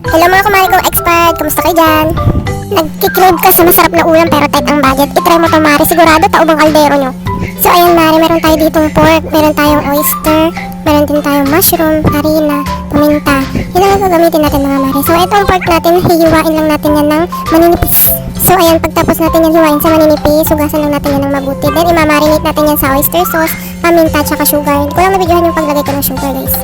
Hello mga kumari kong expert, kamusta kayo dyan? Nagkikrave ka sa masarap na ulam pero tight ang budget. I-try mo to Mari, sigurado taob ang kaldero nyo. So ayan Mari, meron tayo ditong pork, meron tayong oyster, meron din tayong mushroom, harina, paminta. Yun ang gagamitin natin mga Mari. So itong pork natin, hihiwain lang natin yan ng maninipis. So ayan, pagtapos natin yan hiwain sa maninipis, hugasan lang natin yan ng mabuti. Then imamarinate natin yan sa oyster sauce, paminta, tsaka sugar. Kulang na videohan yung paglagay ko ng sugar guys.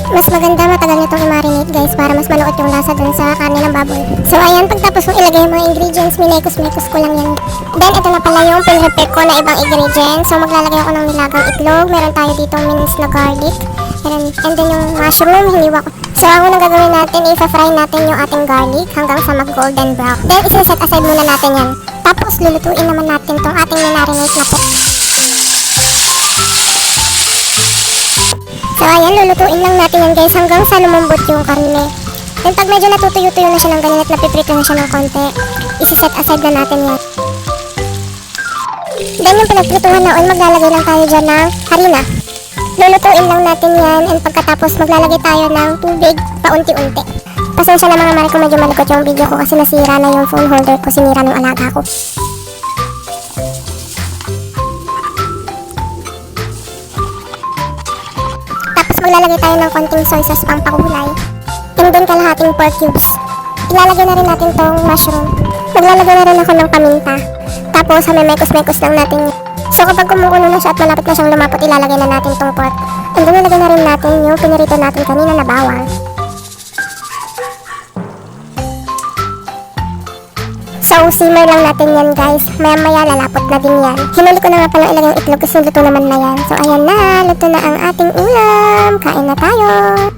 Mas maganda matagal nyo itong i-marinate guys para mas maluot yung lasa dun sa karne ng baboy. So ayan, pagtapos kong ilagay yung mga ingredients, minekos-mekos ko lang yan. Then ito na pala yung pinrepare ko na ibang ingredients. So maglalagay ako ng nilagang itlog, meron tayo ditong minced na garlic, and then yung mushroom, hiniwa ko. So ang unang gagawin natin, i-fry natin yung ating garlic hanggang sa mag-golden brown. Then isa-set aside muna natin yan. Tapos lulutuin naman natin tong ating minarinate na po. So ayan, lulutuin lang natin yan guys hanggang sa lumambot yung karne. Then pag medyo natutuyo-tuyo na siya ng ganyan at napiprito na siya ng konti, isi-set aside na natin yan. Then yung pinagprituhan na oil, maglalagay lang tayo dyan ng harina. Lulutuin lang natin yan and pagkatapos maglalagay tayo ng tubig paunti-unti. Pasensya na mga mari kung medyo malikot yung video ko kasi nasira na yung phone holder ko, sinira ng alaga ko. Maglalagay tayo ng konting soy sauce pang pakulay. And then kalahating pork cubes. Ilalagay na rin natin tong mushroom. Maglalagay na rin ako ng paminta. Tapos hamemekos-mekos lang natin. So kapag kumukulo na siya at malapit na siyang lumapot, ilalagay na natin tong pork. And then ilagay na rin natin yung pinirito natin kanina na bawang. So simmer lang natin yan guys. Maya-maya lalapot na din yan. Hinuli ko na nga palang ilagay yung itlog kasi luto naman na yan. So ayan na, luto na ang ating ulam. Kain na tayo!